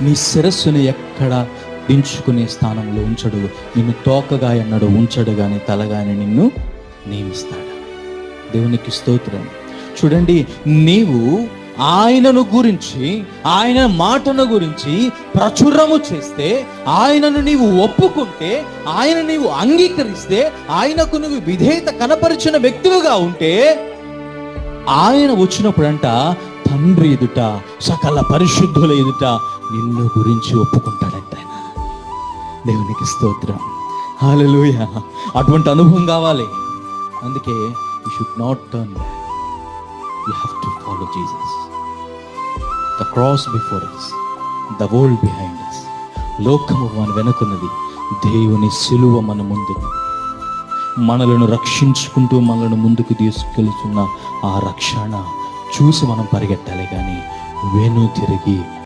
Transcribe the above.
నీ శిరస్సును ఎక్కడ దించుకునే స్థానంలో ఉంచడు. నిన్ను తోకగా ఎన్నడూ ఉంచడు, కానీ తలగానే నిన్ను నియమిస్తాడు. దేవునికి స్తోత్రం. చూడండి, నీవు ఆయనను గురించి, ఆయన మాటను గురించి ప్రచురము చేస్తే, ఆయనను నీవు ఒప్పుకుంటే, ఆయన నీవు అంగీకరిస్తే, ఆయనకు నువ్వు విధేయత కనపరిచిన వ్యక్తులుగా ఉంటే, ఆయన వచ్చినప్పుడంట తండ్రి ఎదుట, సకల పరిశుద్ధుల ఎదుట నిన్ను గురించి ఒప్పుకుంటాడంట ఆయన. దేవునికి స్తోత్రం. హల్లెలూయా. అటువంటి అనుభవం కావాలి. అందుకే you should not turn back. You have to follow Jesus. The cross before us, the world behind us. లోకము మన వెనుకున్నది, దేవుని సిలువ మన ముందు. మనలను రక్షించుకుంటూ మనలను ముందుకు తీసుకెళ్తున్న ఆ రక్షణ చూసి మనం పరిగెట్టాలి, కానీ వెను తిరిగి